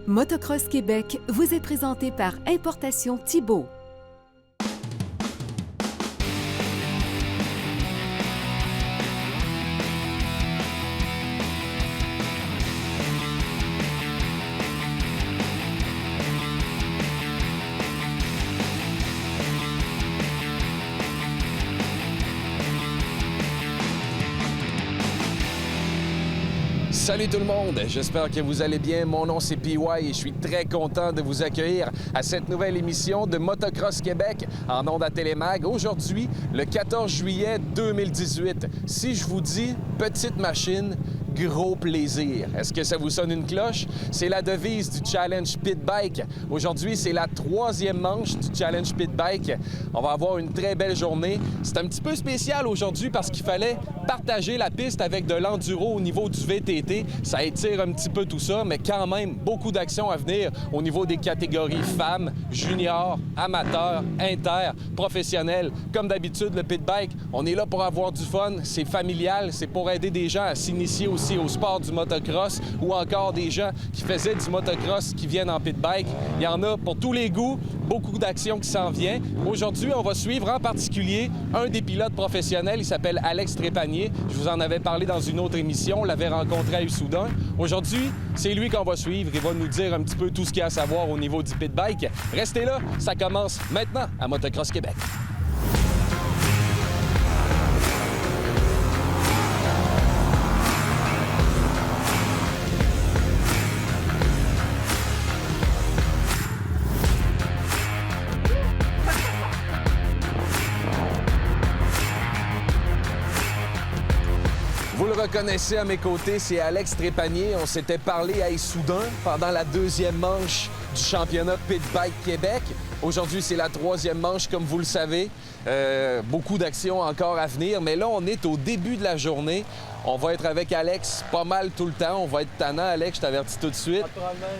Motocross Québec vous est présenté par Importation Thibault. Salut tout le monde, j'espère que vous allez bien. Mon nom c'est PY et je suis très content de vous accueillir à cette nouvelle émission de Motocross Québec en ondes à Télémag. Aujourd'hui, le 14 juillet 2018. Si je vous dis petite machine, gros plaisir. Est-ce que ça vous sonne une cloche? C'est la devise du Challenge Pit Bike. Aujourd'hui, c'est la troisième manche du Challenge Pit Bike. On va avoir une très belle journée. C'est un petit peu spécial aujourd'hui parce qu'il fallait partager la piste avec de l'enduro au niveau du VTT. Ça étire un petit peu tout ça, mais quand même, beaucoup d'actions à venir au niveau des catégories femmes, juniors, amateurs, inter, professionnels. Comme d'habitude, le Pit Bike, on est là pour avoir du fun. C'est familial, c'est pour aider des gens à s'initier aussi au sport du motocross ou encore des gens qui faisaient du motocross qui viennent en pit bike. Il y en a pour tous les goûts, beaucoup d'actions qui s'en viennent. Aujourd'hui, on va suivre en particulier un des pilotes professionnels. Il s'appelle Alex Trépanier. Je vous en avais parlé dans une autre émission. On l'avait rencontré à Issoudun. Aujourd'hui, c'est lui qu'on va suivre. Il va nous dire un petit peu tout ce qu'il y a à savoir au niveau du pit bike. Restez là, ça commence maintenant à Motocross Québec. Vous le reconnaissez à mes côtés, c'est Alex Trépanier. On s'était parlé à Issoudun pendant la deuxième manche du championnat Pit Bike Québec. Aujourd'hui, c'est la troisième manche, comme vous le savez. Beaucoup d'actions encore à venir, mais là, on est au début de la journée. On va être avec Alex pas mal tout le temps. On va être tannant, Alex, je t'avertis tout de suite.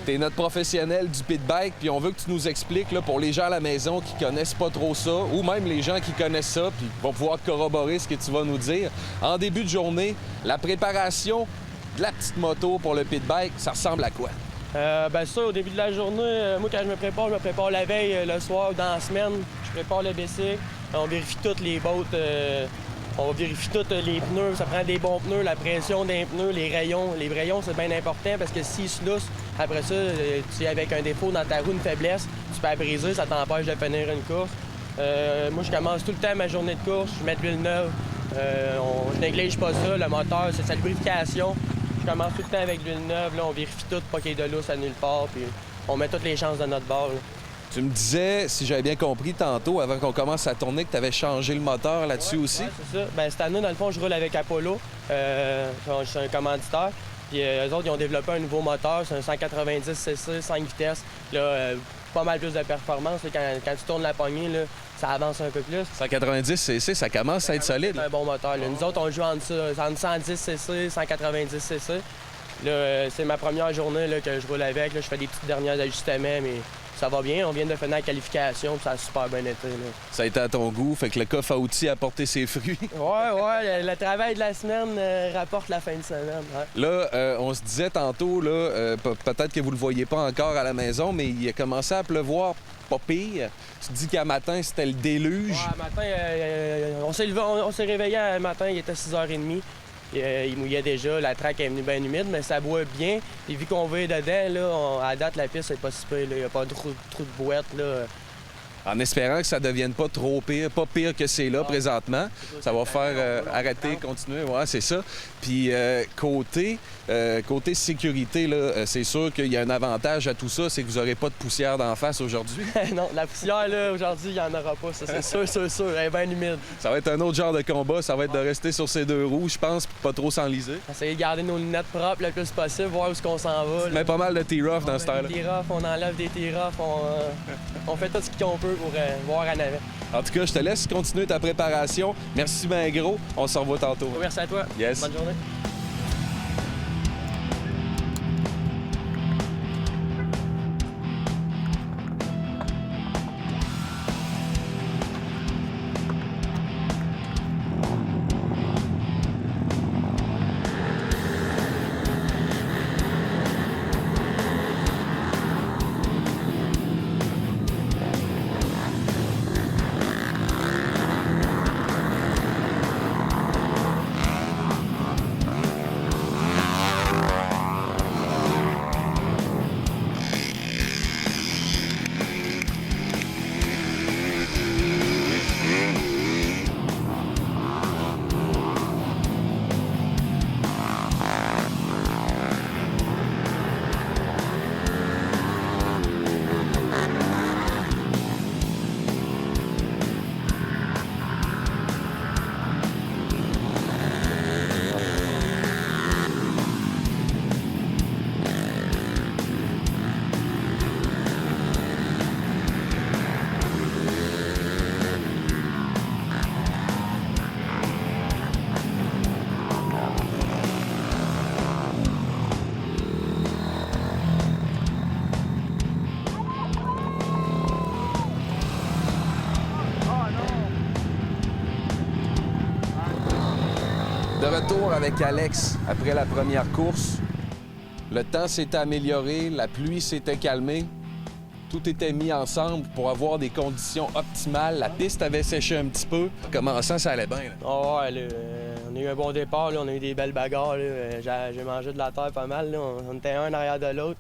Tu es notre professionnel du pit bike, puis on veut que tu nous expliques, là, pour les gens à la maison qui connaissent pas trop ça, ou même les gens qui connaissent ça, puis vont pouvoir corroborer ce que tu vas nous dire. En début de journée, la préparation de la petite moto pour le pit bike, ça ressemble à quoi? Ça, au début de la journée, moi, quand je me prépare la veille, le soir, dans la semaine. Je prépare le BC, on vérifie toutes les bottes, on vérifie tous les pneus, ça prend des bons pneus, la pression des pneus, les rayons. Les rayons, c'est bien important parce que s'ils se loussent, après ça, tu es avec un défaut dans ta roue, une faiblesse, tu peux la briser, ça t'empêche de finir une course. Moi, je commence tout le temps ma journée de course, je mets de l'huile neuve, je néglige pas ça, le moteur, c'est sa lubrification. Je commence tout le temps avec de l'huile neuve, là, on vérifie tout, pas qu'il y ait de lousse à nulle part, puis on met toutes les chances de notre bord. Là. Tu me disais, si j'avais bien compris tantôt, avant qu'on commence à tourner, que tu avais changé le moteur là-dessus aussi? Oui, c'est ça. Cette année, dans le fond, je roule avec Apollo. Je suis un commanditaire. Puis eux autres, ils ont développé un nouveau moteur. C'est un 190cc, 5 vitesses. Là, pas mal plus de performance. Quand tu tournes la poignée, là, ça avance un peu plus. 190cc, ça commence à être solide. C'est un bon moteur. Là. Nous autres, on joue entre 110cc, 190cc. Là, c'est ma première journée là, que je roule avec. Là, je fais des petits derniers ajustements, mais ça va bien. On vient de finir la qualification, puis ça a super bien été. Là. Ça a été à ton goût, fait que le coffre à outils a porté ses fruits. Ouais, le travail de la semaine rapporte la fin de semaine. Ouais. Là, on se disait tantôt, là, peut-être que vous le voyez pas encore à la maison, mais il a commencé à pleuvoir pas pire. Tu te dis qu'à matin, c'était le déluge. Ouais, matin, on s'est réveillé un matin, il était 6h30. Il mouillait déjà, la track est venue bien humide, mais ça boit bien. Et vu qu'on va dedans, là, à date, la piste, c'est pas si pire. Il n'y a pas trop de boîte. Là. En espérant que ça ne devienne pas trop pire, pas pire que c'est là présentement. Ça va faire arrêter, continuer, ouais, c'est ça. Puis côté sécurité, là, c'est sûr qu'il y a un avantage à tout ça, c'est que vous n'aurez pas de poussière d'en face aujourd'hui. Non, la poussière, là, aujourd'hui, il n'y en aura pas, ça, c'est sûr, elle est bien humide. Ça va être un autre genre de combat, ça va être de rester sur ces deux roues, je pense, puis pas trop s'enliser. Essayer de garder nos lunettes propres le plus possible, voir où qu'on s'en va. Mais pas mal de T-Rough dans ce temps-là. On enlève des T-Rough, on fait tout ce qu'on peut pour voir en avant. En tout cas, je te laisse continuer ta préparation. Merci bien gros. On se revoit tantôt. Merci à toi. Yes. Bonne journée. retour avec Alex après la première course. Le temps s'était amélioré, la pluie s'était calmée. Tout était mis ensemble pour avoir des conditions optimales. La piste avait séché un petit peu. Commençant, ça allait bien. Là. Oh, ouais, là, on a eu un bon départ, là, on a eu des belles bagarres. J'ai mangé de la terre pas mal. Là. On était un en arrière de l'autre.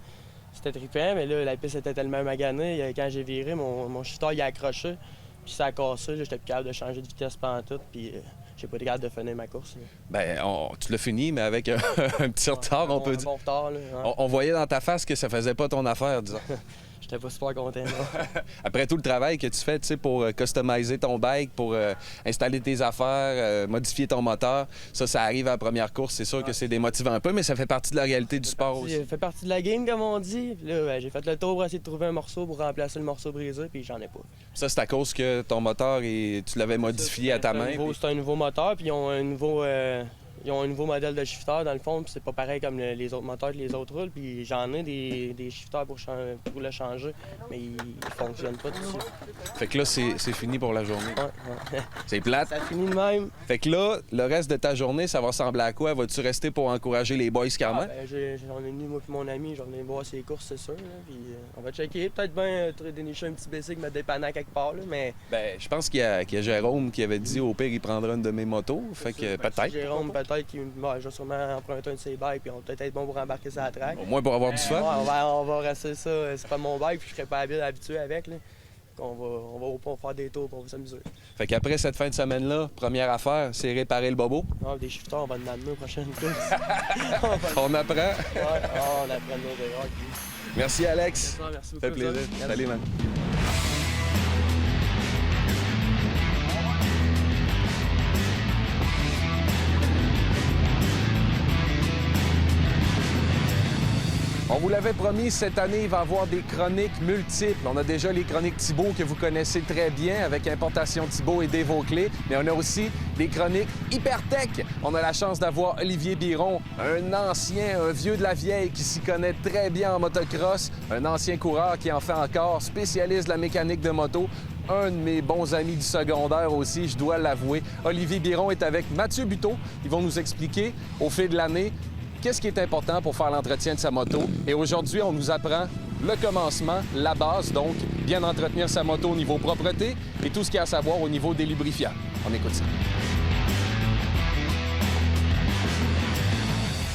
C'était trippant, mais là, la piste était tellement maganée. Quand j'ai viré, mon shifter il a accroché. Puis ça a cassé. J'étais plus capable de changer de vitesse pendant tout. Puis j'ai pas été capable de finir ma course. Là. Bien, tu l'as fini, mais avec un petit retard, on peut dire. Bon retard, là. Ouais. On voyait dans ta face que ça faisait pas ton affaire, disons. J'étais pas super content. Après tout le travail que tu fais pour customiser ton bike, pour installer tes affaires, modifier ton moteur, ça arrive à la première course. C'est sûr que c'est démotivant un peu, mais ça fait partie de la réalité du sport aussi. Ça fait partie de la game, comme on dit. Puis là, j'ai fait le tour pour essayer de trouver un morceau pour remplacer le morceau brisé, puis j'en ai pas. Ça, c'est à cause que ton moteur, tu l'avais modifié à ta main. C'est un nouveau moteur, puis ils ont un nouveau modèle de shifter, dans le fond, puis c'est pas pareil comme les autres moteurs que les autres roulent, puis j'en ai des shifters pour le changer, mais ils fonctionnent pas dessus. Fait que là, c'est fini pour la journée. Ouais. C'est plate. Ça finit de même. Fait que là, le reste de ta journée, ça va ressembler à quoi? Vas-tu rester pour encourager les boys quand même? J'en ai venu, moi et mon ami, j'en ai voir ses courses, c'est sûr, là, puis on va checker, peut-être bien dénicher un petit BC qui me dépanne à quelque part, là, mais... Ben, je pense qu'il y a Jérôme qui avait dit au pire, il prendra une de mes motos, fait que peut-être. Jérôme, peut-être qu'il je vais sûrement emprunter un de ses bikes, puis on va peut-être être bon pour embarquer sur la track. Au moins pour avoir du fun. Ouais, on va rester ça. C'est pas mon bike, puis je serais pas habitué avec. Là. On va faire des tours, puis on va s'amuser. Fait qu'après cette fin de semaine-là, première affaire, c'est réparer le bobo. Ah, des shifters, on va en amener aux prochaines courses. On apprend. Ouais, on apprend nos erreurs. Merci, Alex. Merci beaucoup. Ça fait plaisir. Salut, man. On vous l'avait promis, cette année, il va y avoir des chroniques multiples. On a déjà les chroniques Thibault que vous connaissez très bien avec Importation Thibault et Dave Auclé, mais on a aussi des chroniques Hypertech. On a la chance d'avoir Olivier Biron, un ancien, un vieux de la vieille qui s'y connaît très bien en motocross, un ancien coureur qui en fait encore, spécialiste de la mécanique de moto, un de mes bons amis du secondaire aussi, je dois l'avouer. Olivier Biron est avec Mathieu Buteau. Ils vont nous expliquer au fil de l'année qu'est-ce qui est important pour faire l'entretien de sa moto. Et aujourd'hui, on nous apprend le commencement, la base, donc bien entretenir sa moto au niveau propreté et tout ce qu'il y a à savoir au niveau des lubrifiants. On écoute ça.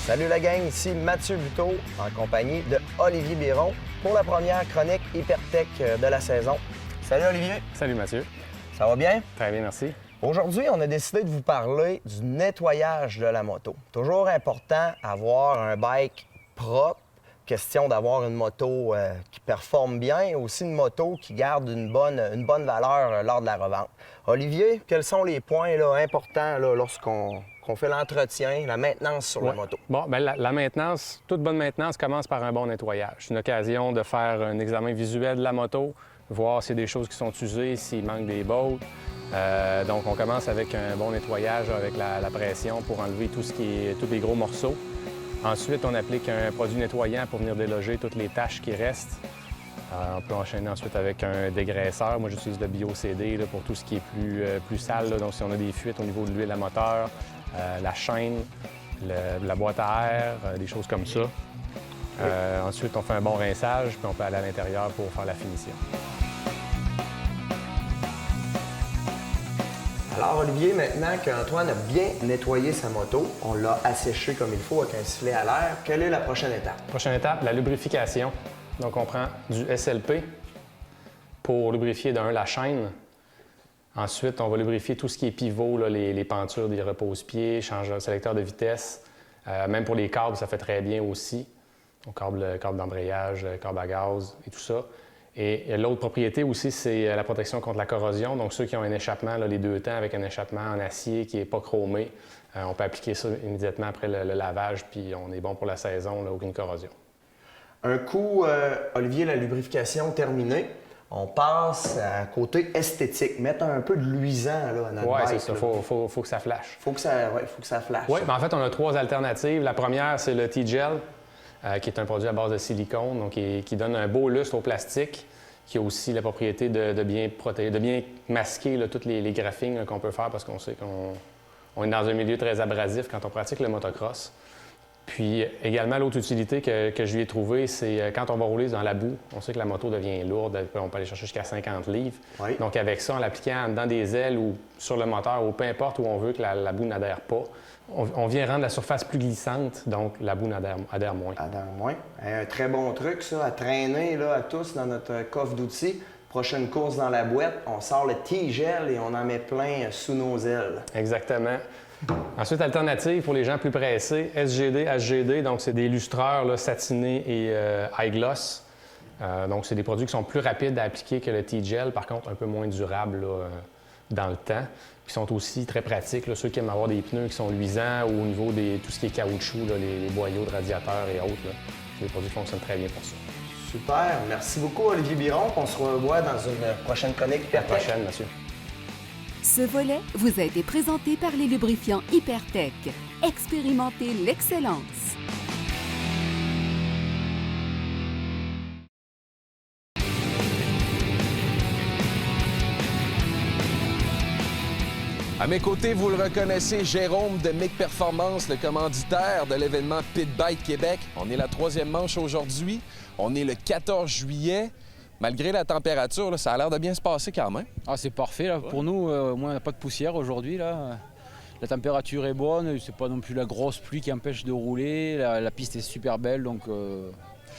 Salut la gang, ici Mathieu Buteau en compagnie de Olivier Biron pour la première chronique Hypertech de la saison. Salut Olivier. Salut Mathieu. Ça va bien? Très bien, merci. Aujourd'hui, on a décidé de vous parler du nettoyage de la moto. Toujours important d'avoir un bike propre, question d'avoir une moto qui performe bien et aussi une moto qui garde une bonne valeur lors de la revente. Olivier, quels sont les points importants lorsqu'on fait l'entretien, la maintenance sur la moto? Bon, bien, la maintenance, toute bonne maintenance commence par un bon nettoyage. C'est une occasion de faire un examen visuel de la moto, voir s'il y a des choses qui sont usées, s'il manque des bolts. Donc, on commence avec un bon nettoyage avec la pression pour enlever tous les gros morceaux. Ensuite, on applique un produit nettoyant pour venir déloger toutes les taches qui restent. On peut enchaîner ensuite avec un dégraisseur. Moi, j'utilise le BioCD pour tout ce qui est plus sale. Donc, si on a des fuites au niveau de l'huile à moteur, la chaîne, la boîte à air, des choses comme ça. Ensuite, on fait un bon rinçage, puis on peut aller à l'intérieur pour faire la finition. Alors Olivier, maintenant qu'Antoine a bien nettoyé sa moto, on l'a asséché comme il faut avec un sifflet à l'air, quelle est la prochaine étape? Prochaine étape, la lubrification. Donc on prend du SLP pour lubrifier la chaîne. Ensuite, on va lubrifier tout ce qui est pivot, les pentures des repose-pieds, changeur, sélecteur de vitesse. Même pour les câbles, ça fait très bien aussi. Donc câble d'embrayage, câble à gaz et tout ça. Et l'autre propriété aussi, c'est la protection contre la corrosion. Donc, ceux qui ont un échappement, les 2 temps avec un échappement en acier qui n'est pas chromé, on peut appliquer ça immédiatement après le lavage, puis on est bon pour la saison, aucune corrosion. Un coup, Olivier, la lubrification terminée, on passe à côté esthétique. Mettre un peu de luisant à notre bike. Oui, c'est ça. Faut que ça flash. Faut que ça flash. Oui, en fait, on a 3 alternatives. La première, c'est le T-Gel, qui est un produit à base de silicone, donc qui donne un beau lustre au plastique, qui a aussi la propriété de bien protéger, de bien masquer tous les graphings qu'on peut faire parce qu'on sait qu'on On est dans un milieu très abrasif quand on pratique le motocross. Puis également, l'autre utilité que je lui ai trouvée, c'est quand on va rouler dans la boue, on sait que la moto devient lourde, on peut aller chercher jusqu'à 50 livres. Oui. Donc avec ça, en l'appliquant dans des ailes ou sur le moteur ou peu importe où on veut que la boue n'adhère pas, on vient rendre la surface plus glissante, donc la boue adhère moins. Adhère moins. Un très bon truc, ça, à traîner là, à tous dans notre coffre d'outils. Prochaine course dans la boîte, on sort le T-gel et on en met plein sous nos ailes. Exactement. Ensuite, alternative pour les gens plus pressés, SGD, HGD, donc c'est des lustreurs là, satinés et high gloss. Donc c'est des produits qui sont plus rapides à appliquer que le T-gel, par contre un peu moins durables là, dans le temps. Puis sont aussi très pratiques, là, ceux qui aiment avoir des pneus qui sont luisants ou au niveau de tout ce qui est caoutchouc, là, les boyaux de radiateurs et autres. Là. Les produits fonctionnent très bien pour ça. Super. Merci beaucoup, Olivier Biron. On se revoit dans une prochaine chronique À la Hypertech. prochaine, monsieur. Ce volet vous a été présenté par les lubrifiants Hypertech. Expérimentez l'excellence. À mes côtés, vous le reconnaissez, Jérôme de MIC Performance, le commanditaire de l'événement Pit Bike Québec. On est la 3e manche aujourd'hui. On est le 14 juillet. Malgré la température, là, ça a l'air de bien se passer quand même. Ah, c'est parfait. Là. Pour nous, au moins, on n'a pas de poussière aujourd'hui. Là. La température est bonne. C'est pas non plus la grosse pluie qui empêche de rouler. La piste est super belle. Donc,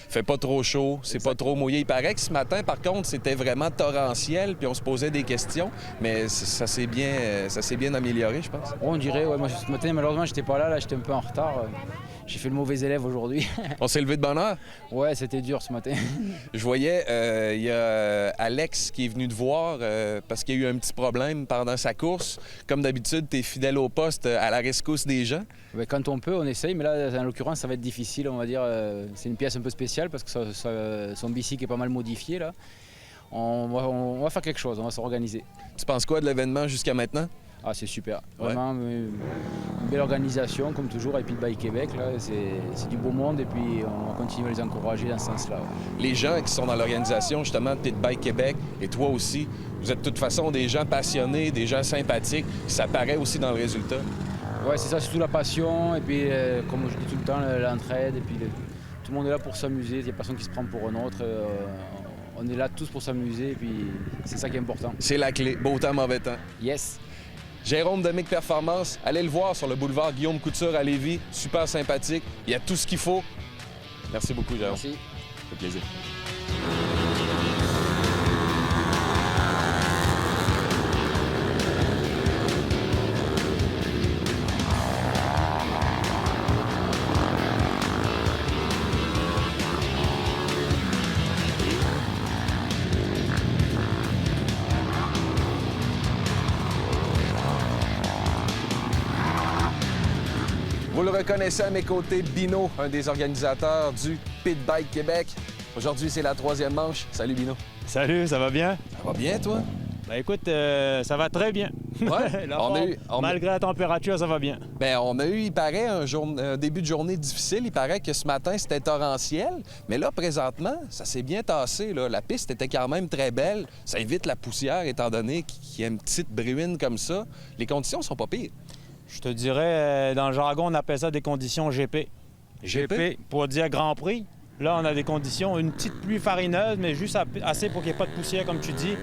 Fait pas trop chaud, c'est pas trop mouillé. Il paraît que ce matin, par contre, c'était vraiment torrentiel, puis on se posait des questions, mais ça s'est bien amélioré, je pense. on dirait, ouais, moi ce matin, malheureusement, j'étais pas là. J'étais un peu en retard. J'ai fait le mauvais élève aujourd'hui. On s'est levé de bonne heure. Ouais, c'était dur ce matin. Je voyais, il y a Alex qui est venu te voir parce qu'il y a eu un petit problème pendant sa course. Comme d'habitude, tu es fidèle au poste à la rescousse des gens. Ouais, quand on peut, on essaye, mais là, en l'occurrence, ça va être difficile, on va dire. C'est une pièce un peu spéciale parce que son bicycle est pas mal modifié, là. On va faire quelque chose, on va s'organiser. Tu penses quoi de l'événement jusqu'à maintenant? Ah, c'est super. Vraiment, une belle organisation, comme toujours, avec Pit Bike Québec. Là, c'est du beau monde et puis on va continuer à les encourager dans ce sens-là. Les gens qui sont dans l'organisation, justement, de Pit Bike Québec, et toi aussi, vous êtes de toute façon des gens passionnés, des gens sympathiques. Ça paraît aussi dans le résultat. Oui, c'est ça, surtout la passion et puis, comme je dis tout le temps, l'entraide. Et puis, tout le monde est là pour s'amuser, il n'y a personne qui se prend pour un autre. On est là tous pour s'amuser et puis c'est ça qui est important. C'est la clé. Beau temps, mauvais temps. Yes! Jérôme de MIC Performance, allez le voir sur le boulevard Guillaume Couture à Lévis. Super sympathique. Il y a tout ce qu'il faut. Merci beaucoup, Jérôme. Merci. Ça fait plaisir. Vous le reconnaissez à mes côtés, Bino, un des organisateurs du Pit Bike Québec. Aujourd'hui, c'est la 3e manche. Salut, Bino. Salut, ça va bien? Ça va bien, toi? Ben écoute, ça va très bien. Ouais, La forme, malgré la température, ça va bien. Bien, on a eu, il paraît, un début de journée difficile. Il paraît que ce matin, c'était torrentiel. Mais là, présentement, ça s'est bien tassé. Là. La piste était quand même très belle. Ça évite la poussière, étant donné qu'il y a une petite bruine comme ça. Les conditions sont pas pires. Je te dirais, dans le jargon, on appelle ça des conditions GP. GP? Pour dire Grand Prix. Là, on a des conditions, une petite pluie farineuse, mais juste assez pour qu'il n'y ait pas de poussière, comme tu dis.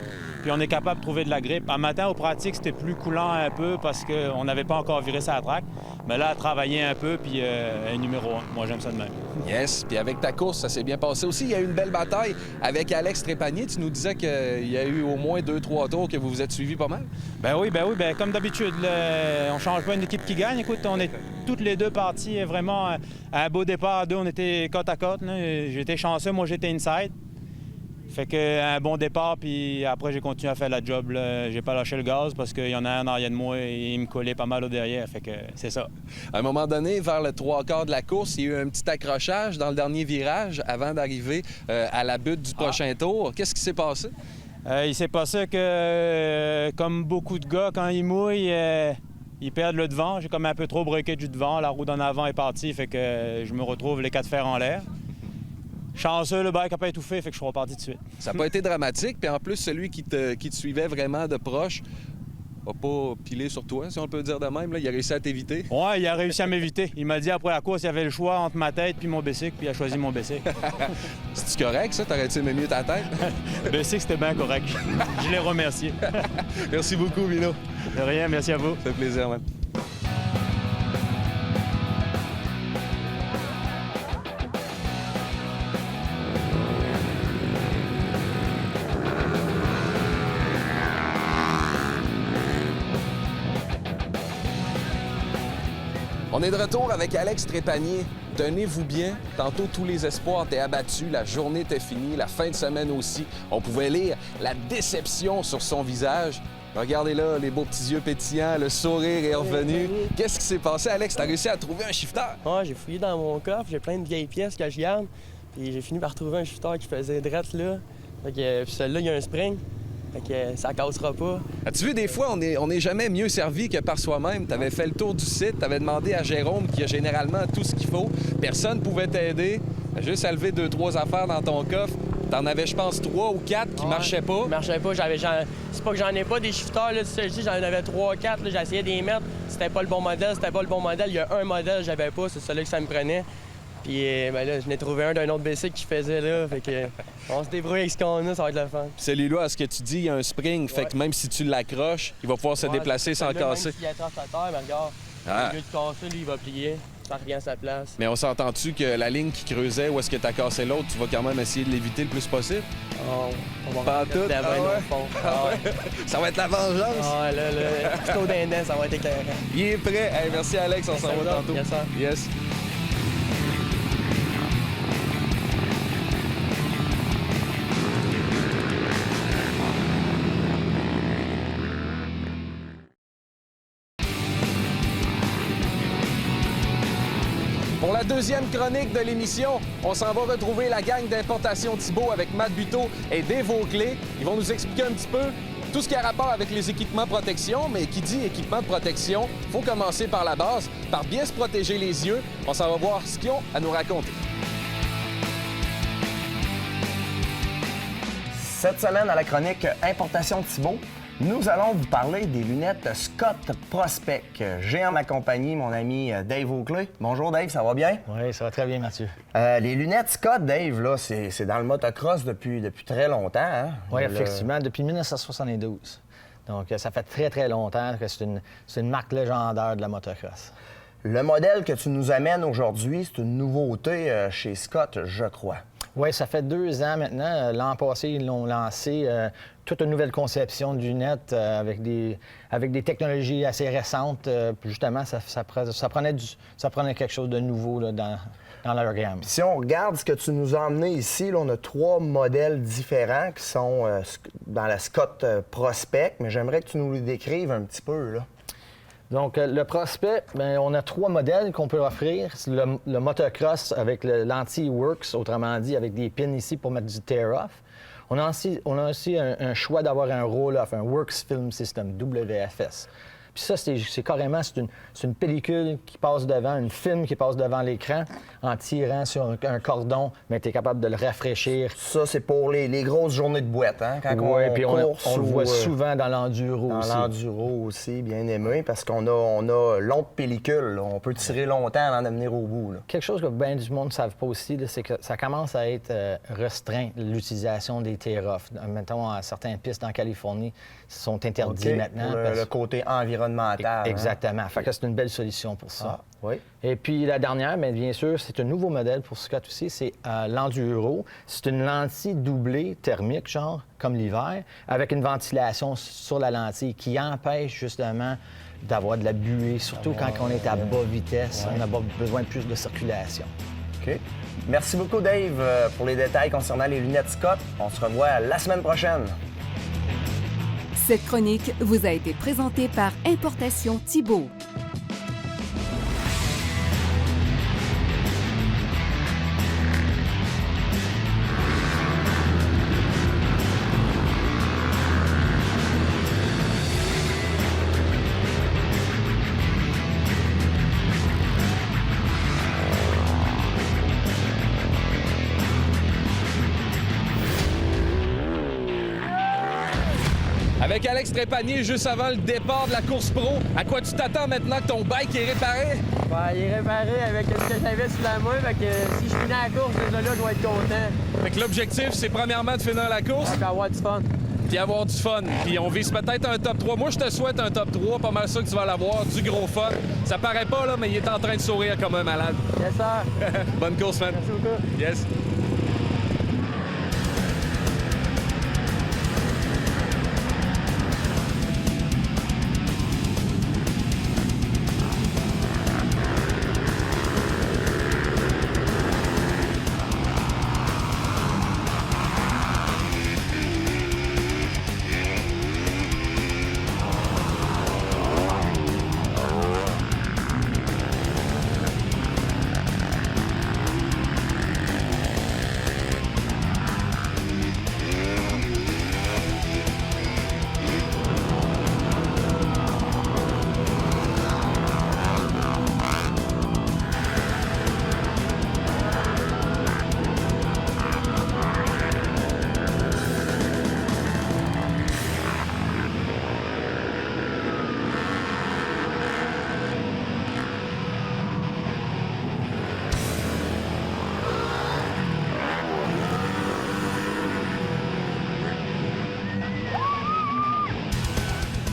Puis on est capable de trouver de la grippe. Un matin, au pratique, c'était plus coulant un peu parce qu'on n'avait pas encore viré sa track. Mais là, travailler un peu, puis numéro 1. Moi, j'aime ça de même. Yes, puis avec ta course, ça s'est bien passé aussi. Il y a eu une belle bataille avec Alex Trépanier. Tu nous disais qu'il y a eu au moins 2-3 tours que vous vous êtes suivis pas mal. Ben oui, comme d'habitude, on change pas une équipe qui gagne. Écoute, on est toutes les deux parties vraiment à un beau départ à deux. On était côte à côte. J'étais chanceux, moi j'étais inside. Fait que un bon départ, puis après j'ai continué à faire la job. Là. J'ai pas lâché le gaz parce qu'il y en a un en arrière de moi et il me collait pas mal au derrière. Fait que c'est ça. À un moment donné, vers le 3/4 de la course, il y a eu un petit accrochage dans le dernier virage avant d'arriver à la butte du prochain tour. Qu'est-ce qui s'est passé? Il s'est passé que, comme beaucoup de gars, quand ils mouillent, ils perdent le devant. J'ai comme un peu trop breaké du devant. La roue d'en avant est partie, fait que je me retrouve les 4 fers en l'air. Chanceux, le bike n'a pas étouffé, fait que je suis reparti de suite. Ça n'a pas été dramatique, puis en plus, celui qui te suivait vraiment de proche a pas pilé sur toi, si on peut dire de même. Là. Il a réussi à t'éviter. Ouais, il a réussi à m'éviter. Il m'a dit après la course, il y avait le choix entre ma tête puis mon bicycle, puis il a choisi mon bicycle. C'est-tu correct, ça? T'aurais-tu aimé mieux ta tête? Le bicycle, c'était bien correct. Je l'ai remercié. Merci beaucoup, Mino. De rien, merci à vous. Ça fait plaisir, man. On est de retour avec Alex Trépanier. Tenez-vous bien, tantôt tous les espoirs étaient abattus, la journée était finie, la fin de semaine aussi. On pouvait lire la déception sur son visage. Regardez là, les beaux petits yeux pétillants, le sourire est revenu. Qu'est-ce qui s'est passé, Alex? T'as réussi à trouver un shifter? Ouais, j'ai fouillé dans mon coffre, j'ai plein de vieilles pièces que je garde. Puis j'ai fini par trouver un shifter qui faisait drette là. Fait que, puis celui-là, il y a un spring. Fait que ça cassera pas. As-tu vu, des fois, on est jamais mieux servi que par soi-même. T'avais fait le tour du site, t'avais demandé à Jérôme, qui a généralement tout ce qu'il faut. Personne pouvait t'aider. Juste à lever 2-3 affaires dans ton coffre. T'en avais, je pense, 3 ou 4 qui marchaient pas. Qui marchaient pas. C'est pas que j'en ai pas des shifters, là. J'en avais 3-4. J'essayais de les mettre. C'était pas le bon modèle. Il y a un modèle que j'avais pas. C'est celui que ça me prenait. Puis ben là, je n'ai trouvé un d'un autre bicycle qui faisait là. Fait que on se débrouille avec ce qu'on a, ça va être le fun. Celui-là, à ce que tu dis, il y a un spring. Fait que même si tu l'accroches, il va pouvoir se déplacer sans casser. Même s'il attrape sa terre, mais regarde, au lieu de casser, lui, il va plier. Ça revient à sa place. Mais on s'entend-tu que la ligne qui creusait où est-ce que tu as cassé l'autre, tu vas quand même essayer de l'éviter le plus possible? On va Pas rentrer tout? dedans, Ah ouais? au fond. Ah ouais. Ça va être la vengeance! Ah là, le couteau d'indien, ça va être éclairant. Il est prêt. Hey, merci Alex, on s'en va tantôt. Yes, sir. Yes. Pour la deuxième chronique de l'émission, on s'en va retrouver la gang d'importation Thibault avec Matt Buteau et Dave Auclé. Ils vont nous expliquer un petit peu tout ce qui a rapport avec les équipements protection, mais qui dit équipement de protection, il faut commencer par la base, par bien se protéger les yeux. On s'en va voir ce qu'ils ont à nous raconter. Cette semaine, à la chronique Importation Thibault, nous allons vous parler des lunettes Scott Prospect. J'ai en ma compagnie mon ami Dave Auclé. Bonjour Dave, ça va bien? Oui, ça va très bien, Mathieu. Les lunettes Scott, Dave, là, c'est dans le motocross depuis très longtemps. Hein? Oui, effectivement, depuis 1972. Donc, ça fait très, très longtemps que c'est une marque légendaire de la motocross. Le modèle que tu nous amènes aujourd'hui, c'est une nouveauté chez Scott, je crois. Oui, ça fait 2 ans maintenant. L'an passé, ils l'ont lancé toute une nouvelle conception de lunettes avec des technologies assez récentes. Justement, ça prenait quelque chose de nouveau là, dans leur gamme. Si on regarde ce que tu nous as emmené ici, là, on a 3 modèles différents qui sont dans la Scott Prospect, mais j'aimerais que tu nous les décrives un petit peu, là. Donc, le Prospect, bien, on a 3 modèles qu'on peut offrir. C'est le motocross avec l'anti-works, autrement dit, avec des pins ici pour mettre du tear-off. On a aussi un choix d'avoir un roll-off, un Works Film System, WFS. Puis ça, c'est carrément une pellicule qui passe devant, un film qui passe devant l'écran en tirant sur un cordon, mais tu es capable de le rafraîchir. Ça, c'est pour les grosses journées de boîte, hein? Quand oui, puis on le voit ou, souvent dans l'enduro aussi. Dans l'enduro aussi, bien aimé, parce qu'on a longue pellicule. Là. On peut tirer longtemps avant de venir au bout. Là. Quelque chose que bien du monde ne savent pas aussi, c'est que ça commence à être restreint, l'utilisation des tear-off. Mettons, à certaines pistes en Californie, sont interdits maintenant. Le côté environnemental. Exactement. Hein? Fait que c'est une belle solution pour ça. Ah, oui. Et puis la dernière, bien sûr, c'est un nouveau modèle pour Scott aussi, c'est l'Enduro. C'est une lentille doublée thermique, genre, comme l'hiver, avec une ventilation sur la lentille qui empêche justement d'avoir de la buée, surtout quand on est à bas vitesse. On a besoin de plus de circulation. OK. Merci beaucoup, Dave, pour les détails concernant les lunettes Scott. On se revoit la semaine prochaine. Cette chronique vous a été présentée par Importation Thibault. Avec Alex Trépanier juste avant le départ de la course pro. À quoi tu t'attends maintenant que ton bike est réparé? Ben, il est réparé avec ce que j'avais sous la main, fait que si je finis la course, déjà là, je vais être content. Fait que l'objectif, c'est premièrement de finir la course. Puis avoir du fun. Puis avoir du fun. Puis on vise peut-être un top 3. Moi, je te souhaite un top 3. Pas mal ça que tu vas l'avoir. Du gros fun. Ça paraît pas, là, mais il est en train de sourire comme un malade. Yes, sir. Bonne course, man. Merci beaucoup. Yes.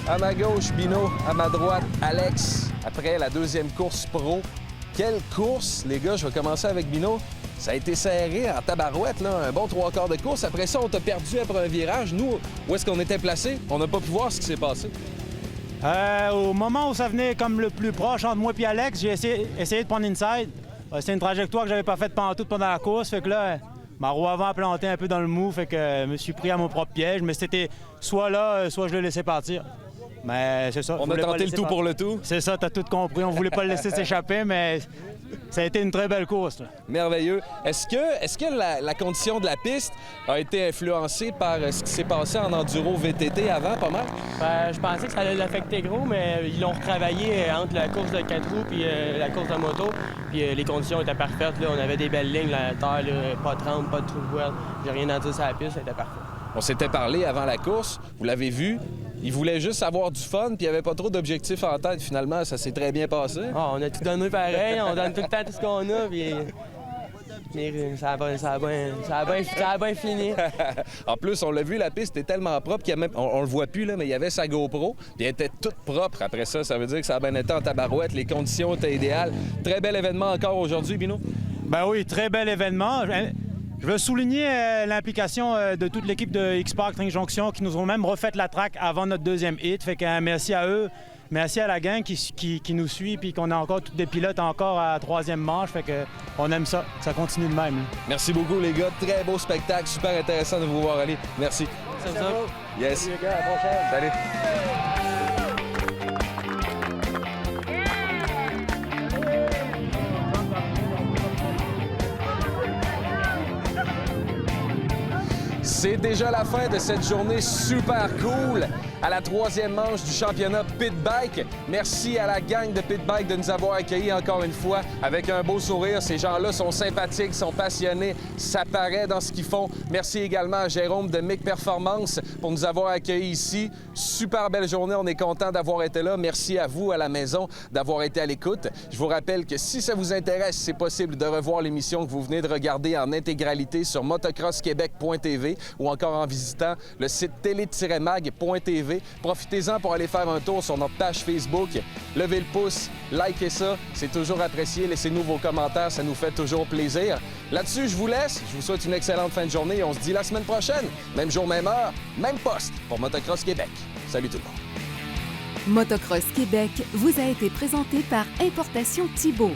À ma gauche, Bino. À ma droite, Alex. Après la deuxième course pro. Quelle course, les gars? Je vais commencer avec Bino. Ça a été serré en tabarouette, là. Un bon 3/4 de course. Après ça, on t'a perdu après un virage. Nous, où est-ce qu'on était placés? On n'a pas pu voir ce qui s'est passé. Au moment où ça venait comme le plus proche entre moi et Alex, j'ai essayé de prendre inside. C'est une trajectoire que j'avais pas faite pendant la course. Fait que là, ma roue avant a planté un peu dans le mou. Fait que je me suis pris à mon propre piège. Mais c'était soit là, soit je le laissais partir. Mais c'est ça. On a tenté le tout pour le tout. C'est ça, t'as tout compris. On voulait pas le laisser s'échapper, mais ça a été une très belle course, là. Merveilleux. Est-ce que la condition de la piste a été influencée par ce qui s'est passé en enduro VTT avant, pas mal? Je pensais que ça allait l'affecter gros, mais ils l'ont retravaillé entre la course de 4 roues et la course de moto. Puis les conditions étaient parfaites, là. On avait des belles lignes, la terre, là, pas de rampe, pas de trou de voile. J'ai rien à dire sur la piste, ça était parfait. On s'était parlé avant la course, vous l'avez vu. Il voulait juste avoir du fun, puis il n'y avait pas trop d'objectifs en tête. Finalement, ça s'est très bien passé. On a tout donné pareil, on donne tout le temps tout ce qu'on a, puis ça a bien fini. En plus, on l'a vu, la piste est tellement propre qu'il y a même... On le voit plus, là, mais il y avait sa GoPro, puis elle était toute propre après ça. Ça veut dire que ça a bien été en tabarouette, les conditions étaient idéales. Très bel événement encore aujourd'hui, Bino. Ben oui, très bel événement. Je veux souligner l'implication de toute l'équipe de X-Park Ring Jonction qui nous ont même refait la track avant notre deuxième hit. Fait que merci à eux, merci à la gang qui nous suit puis qu'on a encore tous des pilotes encore à la troisième manche. Fait que on aime ça. Ça continue de même. Merci beaucoup les gars. Très beau spectacle. Super intéressant de vous voir aller. Merci. C'est ça. Yes. Salut les gars, à la prochaine. Salut. C'est déjà la fin de cette journée super cool à la troisième manche du championnat Pit Bike. Merci à la gang de Pit Bike de nous avoir accueillis encore une fois avec un beau sourire. Ces gens-là sont sympathiques, sont passionnés, ça paraît dans ce qu'ils font. Merci également à Jérôme de Mic Performance pour nous avoir accueillis ici. Super belle journée, on est content d'avoir été là. Merci à vous à la maison d'avoir été à l'écoute. Je vous rappelle que si ça vous intéresse, c'est possible de revoir l'émission que vous venez de regarder en intégralité sur motocrossquebec.tv ou encore en visitant le site télé-mag.tv. Profitez-en pour aller faire un tour sur notre page Facebook. Levez le pouce, likez ça, c'est toujours apprécié. Laissez-nous vos commentaires, ça nous fait toujours plaisir. Là-dessus, je vous laisse. Je vous souhaite une excellente fin de journée et on se dit la semaine prochaine. Même jour, même heure, même poste pour Motocross Québec. Salut tout le monde. Motocross Québec vous a été présenté par Importation Thibault.